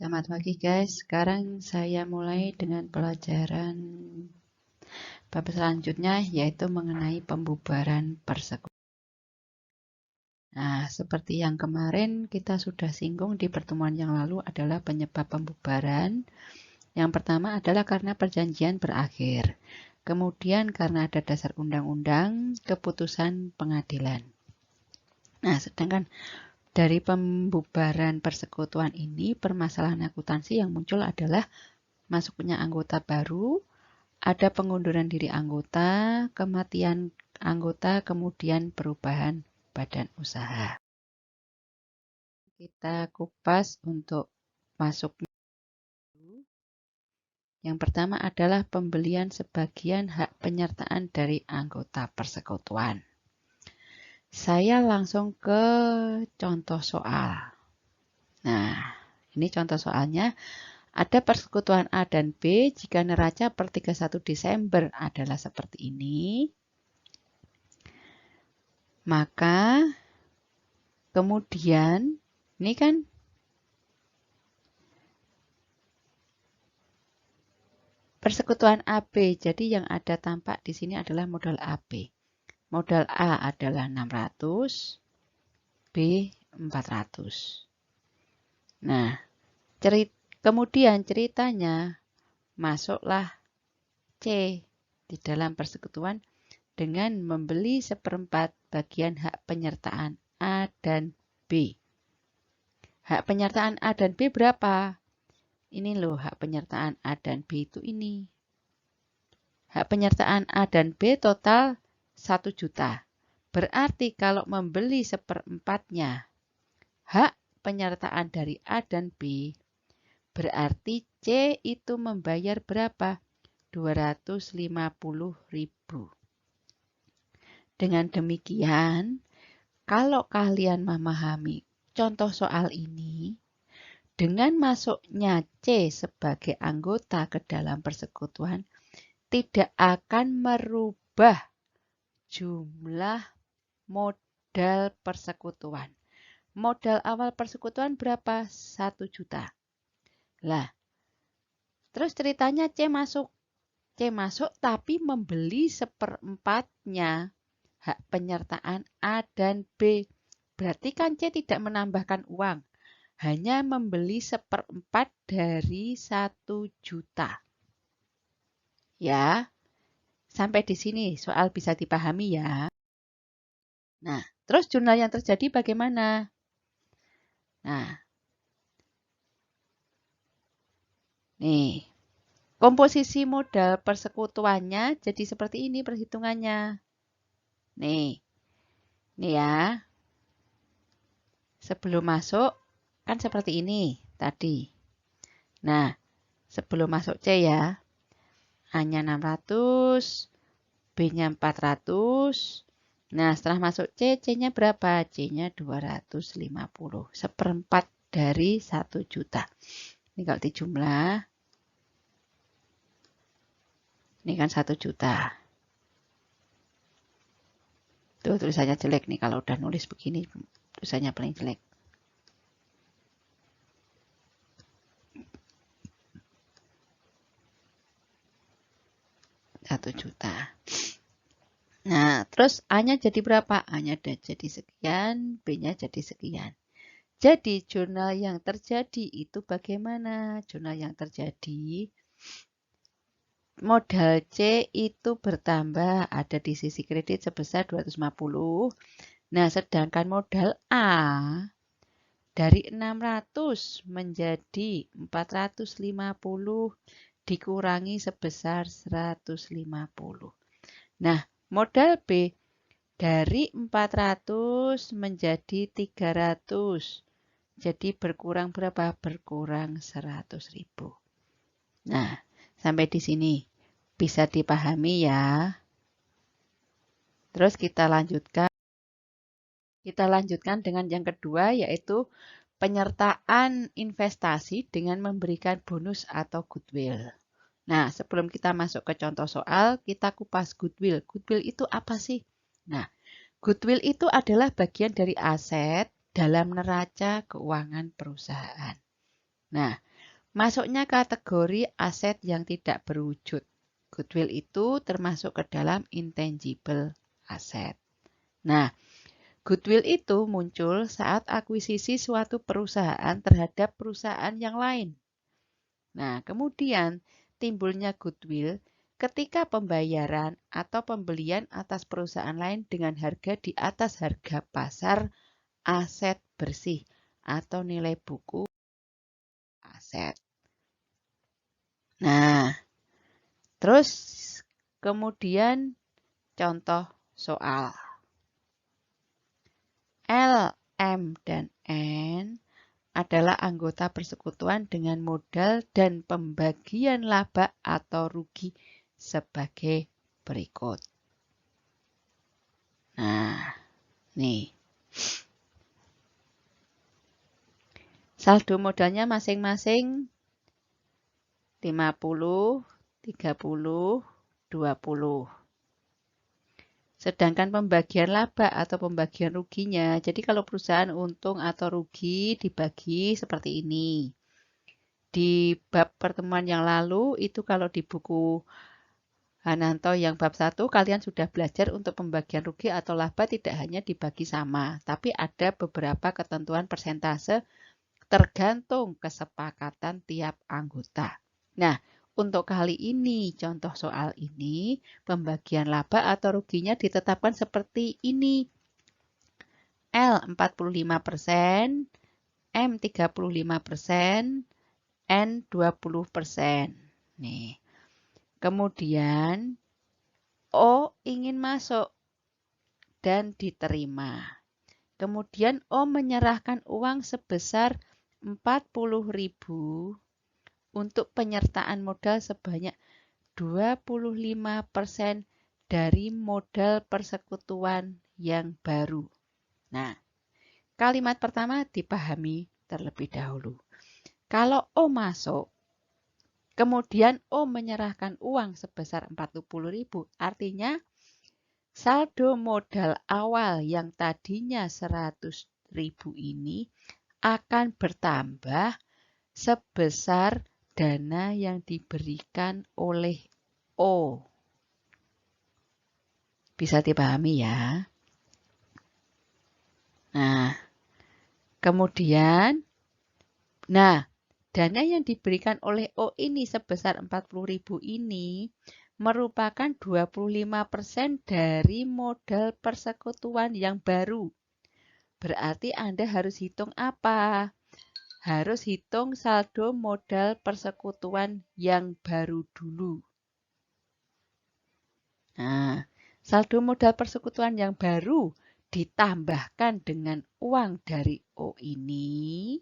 Selamat pagi guys, sekarang saya mulai dengan pelajaran bab selanjutnya yaitu mengenai pembubaran persekutuan. Nah, seperti yang kemarin kita sudah singgung di pertemuan yang lalu adalah penyebab pembubaran. Yang pertama adalah karena perjanjian berakhir. Kemudian karena ada dasar undang-undang, keputusan pengadilan. Nah, sedangkan dari pembubaran persekutuan ini, permasalahan akuntansi yang muncul adalah masuknya anggota baru, ada pengunduran diri anggota, kematian anggota, kemudian perubahan badan usaha. Kita kupas untuk masuknya. Yang pertama adalah pembelian sebagian hak penyertaan dari anggota persekutuan. Saya langsung ke contoh soal. Nah, ini contoh soalnya. Ada persekutuan A dan B jika neraca per 31 Desember adalah seperti ini. Maka kemudian ini kan persekutuan AB. Jadi yang ada tampak di sini adalah modal AB. Modal A adalah 600, B 400. Nah, kemudian ceritanya masuklah C di dalam persekutuan dengan membeli seperempat bagian hak penyertaan A dan B. Hak penyertaan A dan B berapa? Ini loh hak penyertaan A dan B itu ini. Hak penyertaan A dan B total 1 juta. Berarti kalau membeli seperempatnya hak penyertaan dari A dan B, berarti C itu membayar berapa? 250.000. Dengan demikian, kalau kalian memahami contoh soal ini, dengan masuknya C sebagai anggota ke dalam persekutuan, tidak akan merubah jumlah modal persekutuan. Modal awal persekutuan berapa? 1 juta. Lah, terus ceritanya C masuk. C masuk tapi membeli seperempatnya hak penyertaan A dan B. Berarti kan C tidak menambahkan uang. Hanya membeli seperempat dari 1 juta. Ya, sampai di sini soal bisa dipahami ya. Nah, terus jurnal yang terjadi bagaimana? Nah, nih, komposisi modal persekutuannya jadi seperti ini perhitungannya. Nih ya. Sebelum masuk kan seperti ini tadi. Nah, sebelum masuk C ya, A-nya 600, B-nya 400. Nah, setelah masuk C, C-nya berapa? C-nya 250. Seperempat dari 1 juta. Ini kalau dijumlah, ini kan 1 juta. Tuh tulisannya jelek nih kalau udah nulis begini, tulisannya paling jelek. Satu juta. Nah, terus A-nya jadi berapa? A-nya jadi sekian, B-nya jadi sekian. Jadi, jurnal yang terjadi itu bagaimana? Jurnal yang terjadi, modal C itu bertambah, ada di sisi kredit sebesar 250. Nah, sedangkan modal A dari 600 menjadi 450 dikurangi sebesar 150. Nah, modal B dari 400 menjadi 300. Jadi berkurang berapa? Berkurang 100.000. Nah, sampai di sini bisa dipahami ya. Terus kita lanjutkan. Kita lanjutkan dengan yang kedua yaitu penyertaan investasi dengan memberikan bonus atau goodwill. Nah, sebelum kita masuk ke contoh soal, kita kupas goodwill. Goodwill itu apa sih? Nah, goodwill itu adalah bagian dari aset dalam neraca keuangan perusahaan. Nah, Masuknya kategori aset yang tidak berwujud. Goodwill itu termasuk ke dalam intangible asset. Nah, goodwill itu muncul saat akuisisi suatu perusahaan terhadap perusahaan yang lain. Nah, kemudian timbulnya goodwill ketika pembayaran atau pembelian atas perusahaan lain dengan harga di atas harga pasar aset bersih atau nilai buku aset. Nah, terus kemudian contoh soal. L, M, dan N adalah anggota persekutuan dengan modal dan pembagian laba atau rugi sebagai berikut. Nah, nih. Saldo modalnya masing-masing 50, 30, 20. Sedangkan pembagian laba atau pembagian ruginya, jadi kalau perusahaan untung atau rugi dibagi seperti ini. Di bab pertemuan yang lalu, itu kalau di buku Hananto yang bab 1, kalian sudah belajar untuk pembagian rugi atau laba tidak hanya dibagi sama, tapi ada beberapa ketentuan persentase tergantung kesepakatan tiap anggota. Nah, untuk kali ini, contoh soal ini, pembagian laba atau ruginya ditetapkan seperti ini. L 45%, M 35%, N 20%. Nih. Kemudian, O ingin masuk dan diterima. Kemudian O menyerahkan uang sebesar 40.000 untuk penyertaan modal sebanyak 25% dari modal persekutuan yang baru. Nah, kalimat pertama dipahami terlebih dahulu. Kalau O masuk, kemudian O menyerahkan uang sebesar 40.000, artinya saldo modal awal yang tadinya 100.000 ini akan bertambah sebesar dana yang diberikan oleh O. Bisa dipahami ya? Nah, kemudian, dana yang diberikan oleh O ini sebesar 40.000 ini merupakan 25% dari modal persekutuan yang baru. Berarti Anda harus hitung apa? Harus hitung saldo modal persekutuan yang baru dulu. Nah, saldo modal persekutuan yang baru ditambahkan dengan uang dari O ini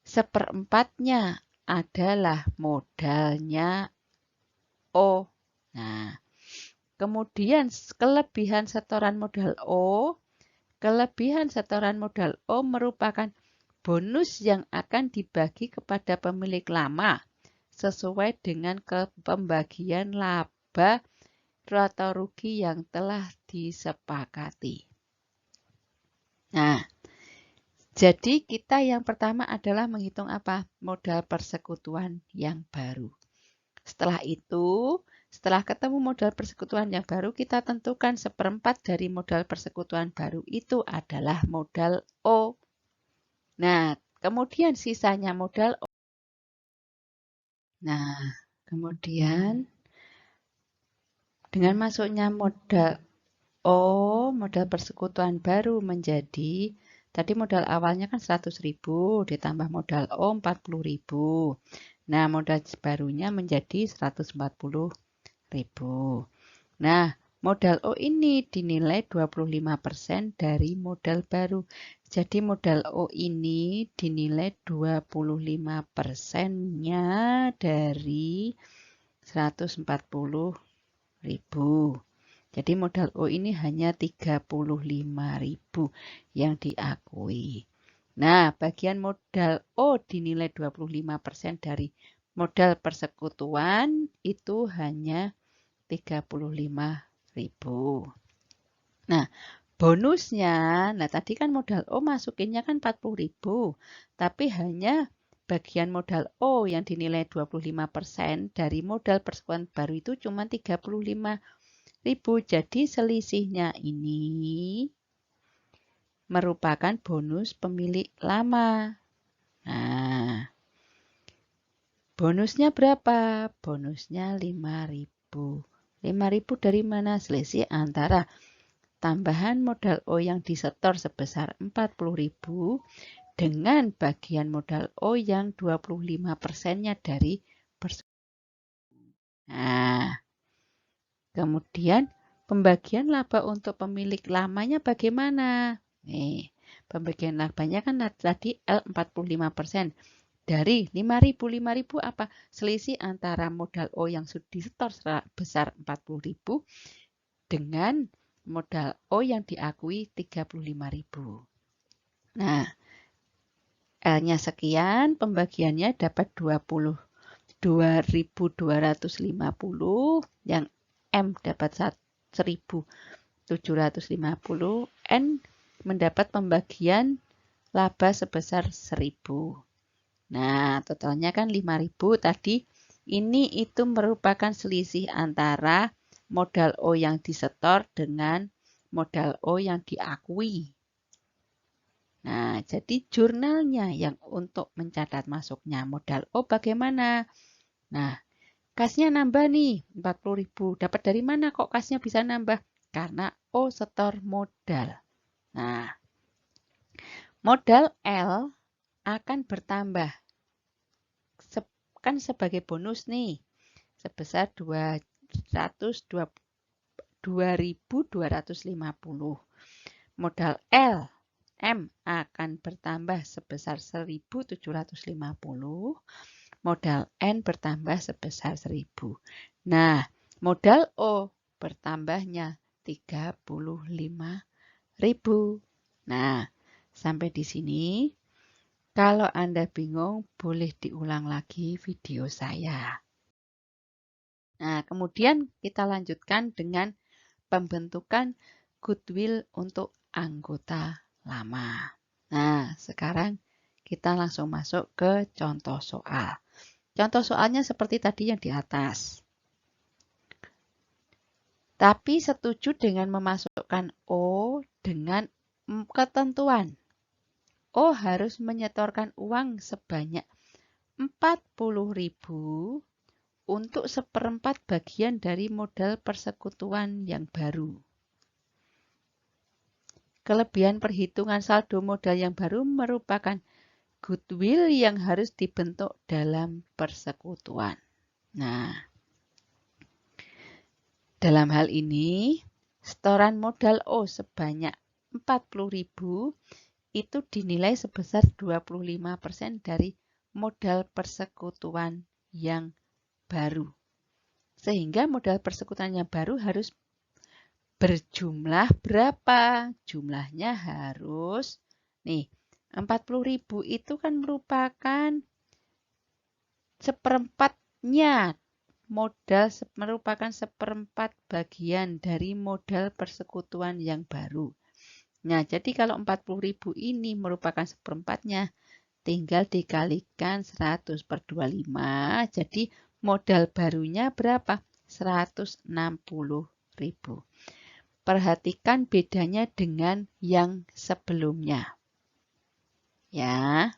seperempatnya adalah modalnya O. Nah, kemudian kelebihan setoran modal O, kelebihan setoran modal O merupakan bonus yang akan dibagi kepada pemilik lama sesuai dengan pembagian laba atau rugi yang telah disepakati. Nah, jadi kita yang pertama adalah menghitung apa? Modal persekutuan yang baru. Setelah itu, setelah ketemu modal persekutuan yang baru, kita tentukan seperempat dari modal persekutuan baru itu adalah modal O. Nah, kemudian sisanya modal O. Nah, kemudian dengan masuknya modal O, modal persekutuan baru menjadi, tadi modal awalnya kan 100.000, ditambah modal O 40.000. Nah, modal barunya menjadi 140.000. Nah, modal O ini dinilai 25% dari modal baru. Jadi modal O ini dinilai 25%-nya dari 140.000. Jadi modal O ini hanya 35.000 yang diakui. Nah, bagian modal O dinilai 25% dari modal persekutuan itu hanya 35.000. Nah, Bonusnya, nah tadi kan modal O masukinnya kan 40.000, tapi hanya bagian modal O yang dinilai 25% dari modal persekutuan baru itu cuma 35.000. Jadi selisihnya ini merupakan bonus pemilik lama. Nah, bonusnya berapa? Bonusnya 5.000. 5.000 dari mana? Selisih antara tambahan modal O yang disetor sebesar 40.000 dengan bagian modal O yang 25%-nya dari persekutuan. Nah, kemudian pembagian laba untuk pemilik lamanya bagaimana? Nih, pembagian labanya kan tadi L 45%. Dari 5.000 apa? Selisih antara modal O yang sudah disetor sebesar 40.000 dengan modal O yang diakui 35.000. Nah, L-nya sekian, pembagiannya dapat 2.250, yang M dapat 1.750, N mendapat pembagian laba sebesar 1.000. Nah, totalnya kan 5.000 tadi. Ini itu merupakan selisih antara modal O yang disetor dengan modal O yang diakui. Nah, jadi jurnalnya yang untuk mencatat masuknya modal O bagaimana? Nah, kasnya nambah nih 40.000. Dapat dari mana kok kasnya bisa nambah? Karena O setor modal. Nah, modal L akan bertambah. Kan sebagai bonus nih, sebesar 2.250. Modal L M akan bertambah sebesar 1.750. Modal N bertambah sebesar 1.000. Nah, modal O bertambahnya 35.000. Nah, sampai di sini. Kalau Anda bingung, boleh diulang lagi video saya. Nah, kemudian kita lanjutkan dengan pembentukan goodwill untuk anggota lama. Nah, sekarang kita langsung masuk ke contoh soal. Contoh soalnya seperti tadi yang di atas. Tapi setuju dengan memasukkan O dengan ketentuan. O harus menyetorkan uang sebanyak 40.000 untuk 1/4 bagian dari modal persekutuan yang baru. Kelebihan perhitungan saldo modal yang baru merupakan goodwill yang harus dibentuk dalam persekutuan. Nah, dalam hal ini, setoran modal O sebanyak 40.000 itu dinilai sebesar 25% dari modal persekutuan yang baru. Sehingga modal persekutuan yang baru harus berjumlah berapa? Jumlahnya harus, nih, 40.000 itu kan merupakan 1/4-nya modal, merupakan 1/4 bagian dari modal persekutuan yang baru. Nah, jadi kalau 40.000 ini merupakan 1/4-nya, tinggal dikalikan 100/25, jadi modal barunya berapa? 160.000. Perhatikan bedanya dengan yang sebelumnya. Ya.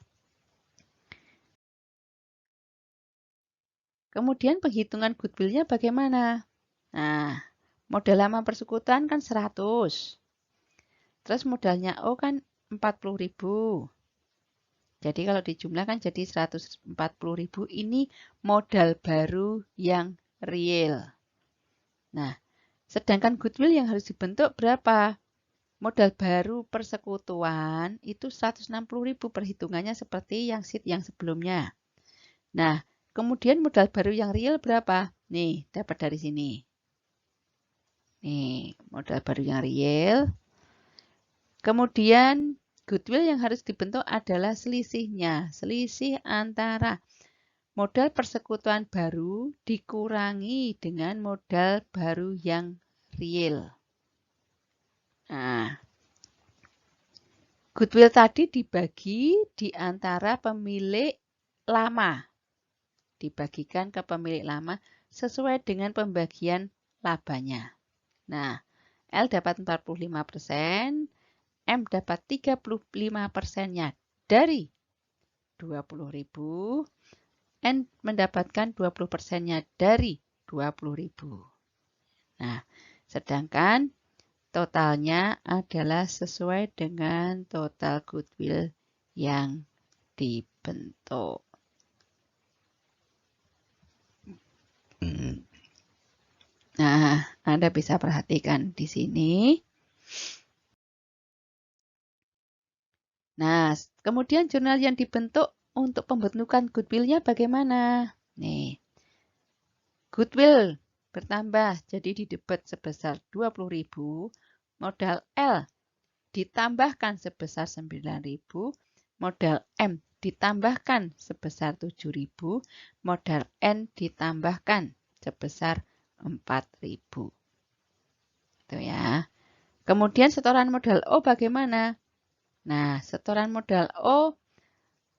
Kemudian penghitungan goodwill-nya bagaimana? Nah, modal lama persekutuan kan 100. Terus modalnya O kan 40.000. Jadi kalau dijumlahkan jadi 140.000, ini modal baru yang real. Nah, sedangkan goodwill yang harus dibentuk berapa? Modal baru persekutuan itu 160.000, perhitungannya seperti yang sheet yang sebelumnya. Nah, kemudian modal baru yang real berapa? Nih, dapat dari sini. Nih, modal baru yang real. Kemudian goodwill yang harus dibentuk adalah selisihnya. Selisih antara modal persekutuan baru dikurangi dengan modal baru yang real. Nah, Goodwill tadi dibagi di antara pemilik lama. Dibagikan ke pemilik lama sesuai dengan pembagian labanya. Nah, L dapat 45%, M dapat 35%-nya dari 20.000, N mendapatkan 20%-nya dari 20.000. Nah, sedangkan totalnya adalah sesuai dengan total goodwill yang dibentuk. Nah, Anda bisa perhatikan di sini. Nah, kemudian jurnal yang dibentuk untuk pembentukan goodwill-nya bagaimana? Nih, goodwill bertambah jadi di debit sebesar 20.000, modal L ditambahkan sebesar 9.000, modal M ditambahkan sebesar 7.000, modal N ditambahkan sebesar 4.000. Itu ya. Kemudian setoran modal O bagaimana? Nah, setoran modal O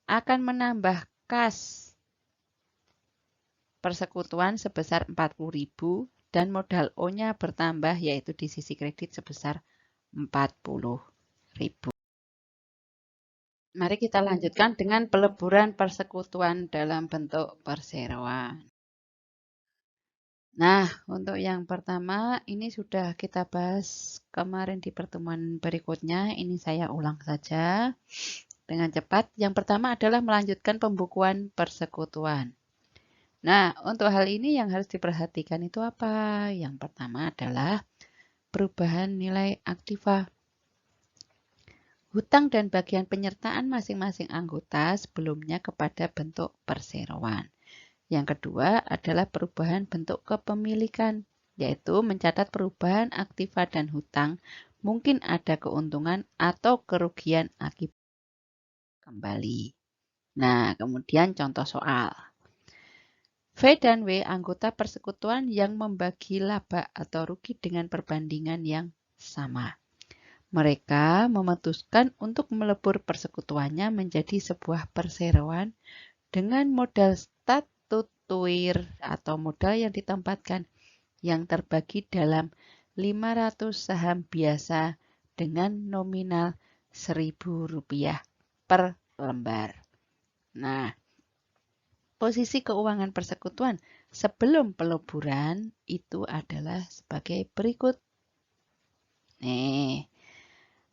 akan menambah kas persekutuan sebesar 40.000 dan modal O-nya bertambah yaitu di sisi kredit sebesar 40.000. Mari kita lanjutkan dengan peleburan persekutuan dalam bentuk perseroan. Nah, untuk yang pertama ini sudah kita bahas kemarin di pertemuan berikutnya. Ini saya ulang saja dengan cepat. Yang pertama adalah melanjutkan pembukuan persekutuan. Nah, untuk hal ini yang harus diperhatikan itu apa? Yang pertama adalah perubahan nilai aktiva. Hutang dan bagian penyertaan masing-masing anggota sebelumnya kepada bentuk perseroan. Yang kedua adalah perubahan bentuk kepemilikan, yaitu mencatat perubahan aktiva dan hutang, mungkin ada keuntungan atau kerugian akibat kembali. Nah, kemudian contoh soal. V dan W anggota persekutuan yang membagi laba atau rugi dengan perbandingan yang sama. Mereka memutuskan untuk melebur persekutuannya menjadi sebuah perseroan dengan modal statutoir atau modal yang ditempatkan yang terbagi dalam 500 saham biasa dengan nominal Rp1.000 per lembar. Nah, posisi keuangan persekutuan sebelum peleburan itu adalah sebagai berikut. Nih,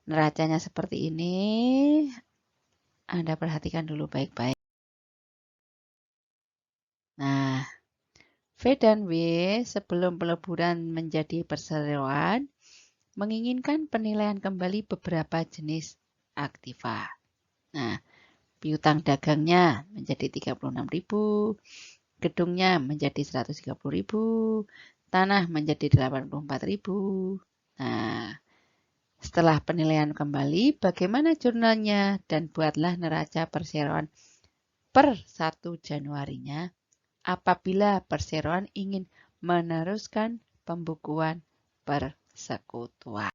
neracanya seperti ini. Anda perhatikan dulu baik-baik. Nah, V dan W sebelum peleburan menjadi perseroan menginginkan penilaian kembali beberapa jenis aktiva. Nah, piutang dagangnya menjadi 36.000, gedungnya menjadi 130.000, tanah menjadi 84.000. Nah, setelah penilaian kembali, bagaimana jurnalnya dan buatlah neraca perseroan per 1 Januarinya apabila perseroan ingin meneruskan pembukuan persekutuan.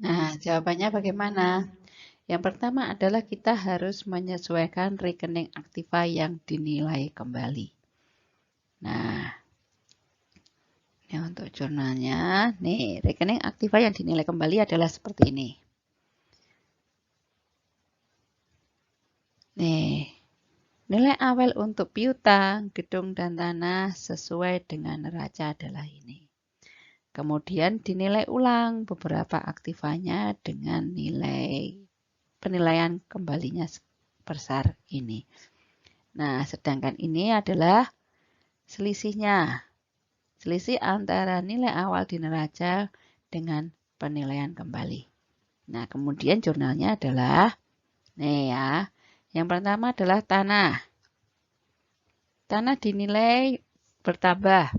Nah, jawabannya bagaimana? Yang pertama adalah kita harus menyesuaikan rekening aktiva yang dinilai kembali. Nah, ini untuk jurnalnya. Nih, rekening aktiva yang dinilai kembali adalah seperti ini. Nih, nilai awal untuk piutang, gedung, dan tanah sesuai dengan neraca adalah ini. Kemudian dinilai ulang beberapa aktivanya dengan nilai penilaian kembalinya sebesar ini. Nah, sedangkan ini adalah selisihnya. Selisih antara nilai awal di neraca dengan penilaian kembali. Nah, kemudian jurnalnya adalah, nih ya, yang pertama adalah tanah. Tanah dinilai bertambah,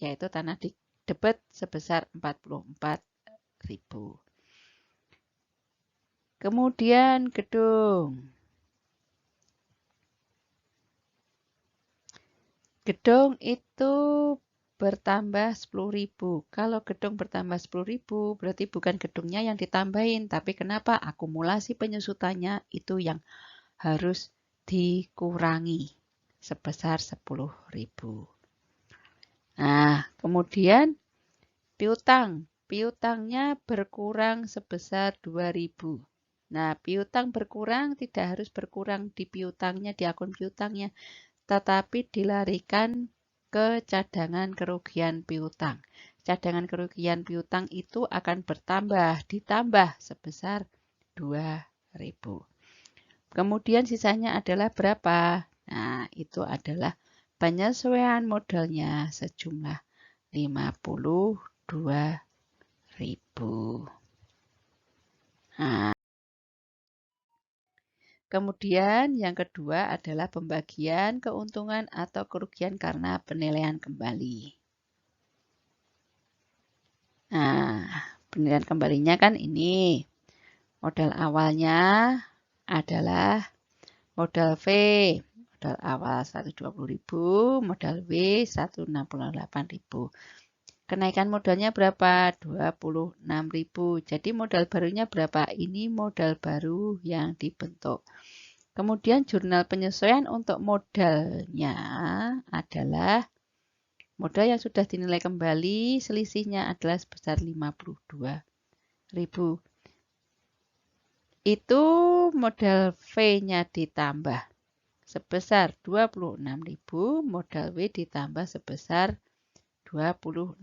yaitu tanah di debit sebesar 44.000. Kemudian gedung. Gedung itu bertambah 10.000. Kalau gedung bertambah 10.000, berarti bukan gedungnya yang ditambahin, tapi kenapa? Akumulasi penyusutannya itu yang harus dikurangi sebesar 10.000. Nah, kemudian piutang. Piutangnya berkurang sebesar 2.000. Nah, piutang berkurang tidak harus berkurang di piutangnya, di akun piutangnya, tetapi dilarikan ke cadangan kerugian piutang. Cadangan kerugian piutang itu akan bertambah, ditambah sebesar 2.000. Kemudian sisanya adalah berapa? Nah, itu adalah penyesuaian modalnya sejumlah 52.000. Nah, kemudian yang kedua adalah pembagian keuntungan atau kerugian karena penilaian kembali. Nah, penilaian kembalinya kan ini. Modal awalnya adalah modal V. Modal awal 120.000, modal W 168.000. Kenaikan modalnya berapa? 26.000. Jadi modal barunya berapa? Ini modal baru yang dibentuk. Kemudian jurnal penyesuaian untuk modalnya adalah modal yang sudah dinilai kembali, selisihnya adalah sebesar 52.000. Itu modal V-nya ditambah sebesar 26.000, modal W ditambah sebesar 26.000.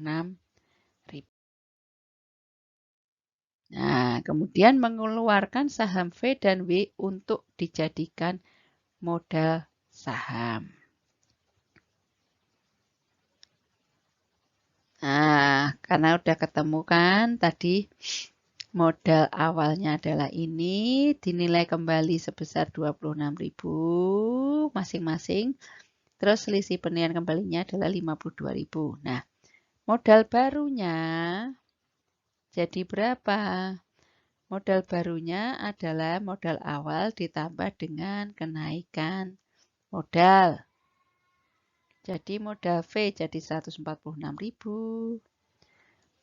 Nah, kemudian mengeluarkan saham V dan W untuk dijadikan modal saham. Nah, karena udah ketemu kan tadi modal awalnya adalah ini, dinilai kembali sebesar 26.000 masing-masing. Terus selisih penilaian kembalinya adalah 52.000. Nah, modal barunya jadi berapa? Modal barunya adalah modal awal ditambah dengan kenaikan modal. Jadi modal V jadi 146.000.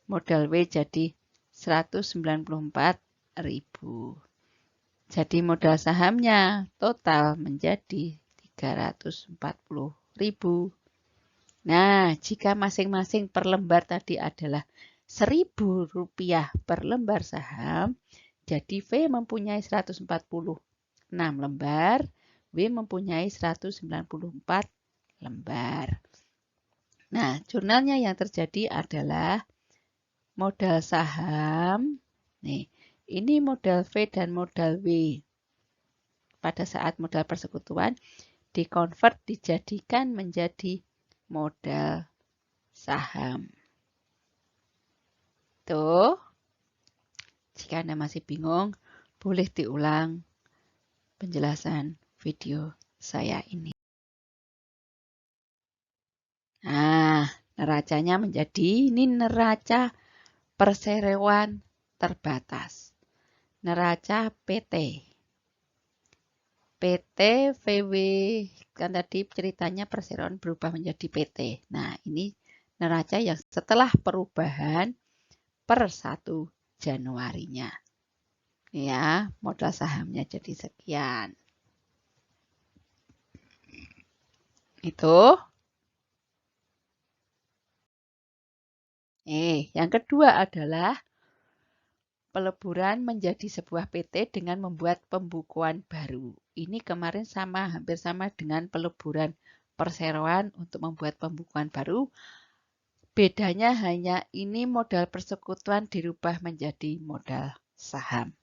Modal W jadi 194.000. Jadi modal sahamnya total menjadi 340.000. Nah, jika masing-masing per lembar tadi adalah Rp1.000 per lembar saham, jadi V mempunyai 146 lembar, W mempunyai 194 lembar. Nah, jurnalnya yang terjadi adalah modal saham. Nih, ini modal V dan modal W. Pada saat modal persekutuan dikonvert dijadikan menjadi modal saham. Tuh, jika Anda masih bingung, boleh diulang penjelasan video saya ini. Nah, neracanya menjadi ini neraca perseroan terbatas. Neraca PT. PT VW, kan tadi ceritanya perseroan berubah menjadi PT. Nah, ini neraca yang setelah perubahan per 1 Januarinya. Ya, modal sahamnya jadi sekian. Itu. Yang kedua adalah peleburan menjadi sebuah PT dengan membuat pembukuan baru. Ini kemarin hampir sama dengan peleburan perseroan untuk membuat pembukuan baru. Bedanya hanya ini modal persekutuan dirubah menjadi modal saham.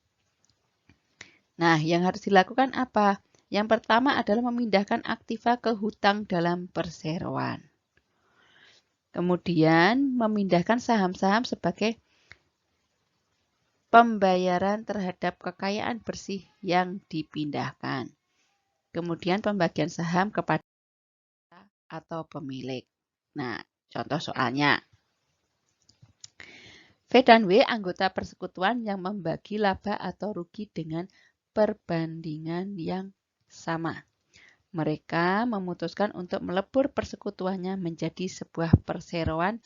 Nah, yang harus dilakukan apa? Yang pertama adalah memindahkan aktiva ke hutang dalam perseroan. Kemudian memindahkan saham-saham sebagai pembayaran terhadap kekayaan bersih yang dipindahkan. Kemudian pembagian saham kepada atau pemilik. Nah, contoh soalnya. V dan W anggota persekutuan yang membagi laba atau rugi dengan perbandingan yang sama. Mereka memutuskan untuk melebur persekutuannya menjadi sebuah perseroan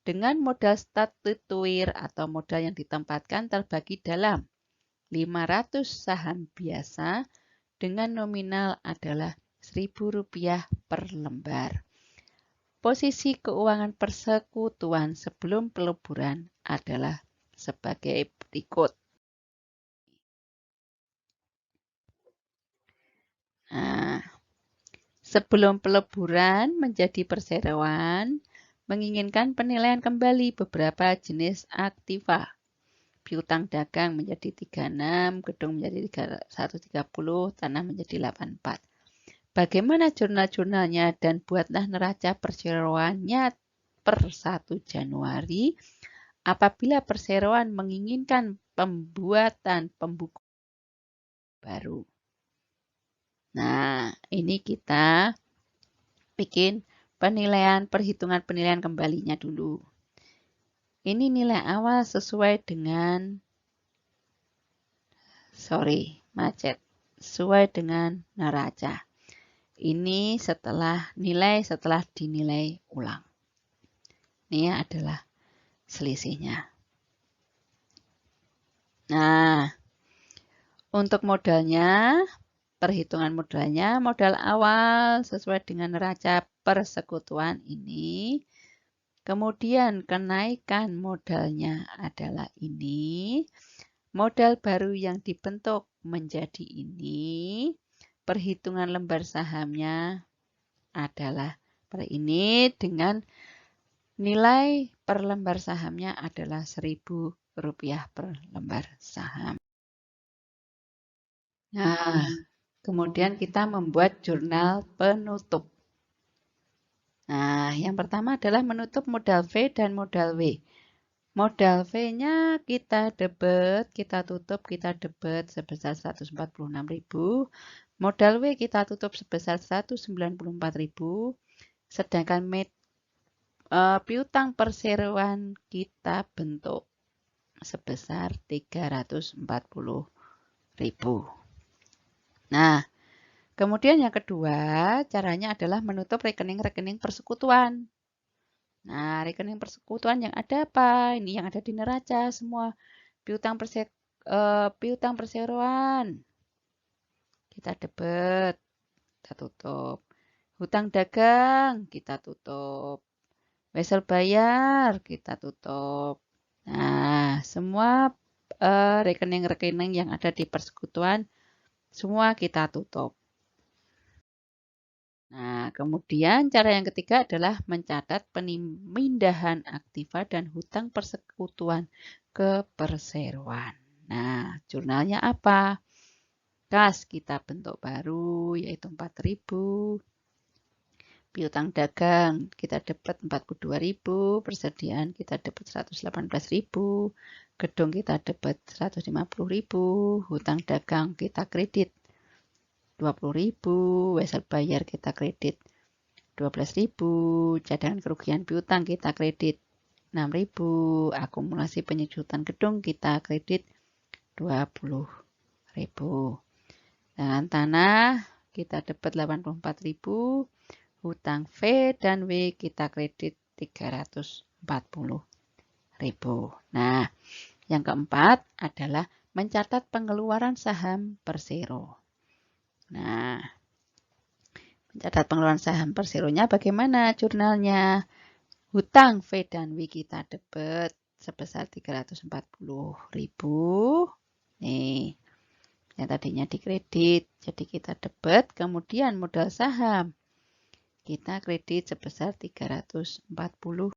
dengan modal statutoir atau modal yang ditempatkan terbagi dalam 500 saham biasa dengan nominal adalah Rp1.000 per lembar. Posisi keuangan persekutuan sebelum peleburan adalah sebagai berikut. Nah, sebelum peleburan menjadi perseroan, menginginkan penilaian kembali beberapa jenis aktiva. Piutang dagang menjadi 36, gedung menjadi 130, tanah menjadi 84. Bagaimana jurnal-jurnalnya dan buatlah neraca perseroannya per 1 Januari apabila perseroan menginginkan pembuatan pembukuan baru. Nah, ini kita bikin perhitungan penilaian kembalinya dulu. Ini nilai awal sesuai dengan, sesuai dengan neraca. Ini setelah dinilai ulang. Ini adalah selisihnya. Nah, untuk modalnya, perhitungan modalnya, modal awal sesuai dengan neraca persekutuan ini. Kemudian kenaikan modalnya adalah ini. Modal baru yang dibentuk menjadi ini. Perhitungan lembar sahamnya adalah ini dengan nilai per lembar sahamnya adalah Rp1.000 per lembar saham. Nah, kemudian kita membuat jurnal penutup. Nah, yang pertama adalah menutup modal V dan modal W. Modal V-nya kita debit, kita tutup, kita debit sebesar 146.000. Modal W kita tutup sebesar 194.000. Sedangkan piutang perseroan kita bentuk sebesar 340.000. Nah, kemudian yang kedua, caranya adalah menutup rekening-rekening persekutuan. Nah, rekening persekutuan yang ada apa? Ini yang ada di neraca semua. Piutang perseroan. Kita debit, kita tutup. Hutang dagang, kita tutup. Wesel bayar, kita tutup. Nah, semua rekening-rekening yang ada di persekutuan, semua kita tutup. Nah, kemudian cara yang ketiga adalah mencatat pemindahan aktiva dan hutang persekutuan ke perseroan. Nah, jurnalnya apa? Kas kita bentuk baru, yaitu 4.000. Piutang dagang kita dapat 42.000, persediaan kita dapat 118.000, gedung kita dapat 150.000, hutang dagang kita kredit 20.000, wesel bayar kita kredit 12.000, cadangan kerugian piutang kita kredit 6.000, akumulasi penyejutan gedung kita kredit 20.000. Dengan tanah kita dapat 84.000, hutang V dan W kita kredit 340.000. Nah, yang keempat adalah mencatat pengeluaran saham persero. Nah, mencatat pengeluaran saham perseronya bagaimana jurnalnya? Hutang V dan W kita debit sebesar 340.000. Nih, yang tadinya dikredit, jadi kita debit, kemudian modal saham. Kita kredit sebesar 340.000.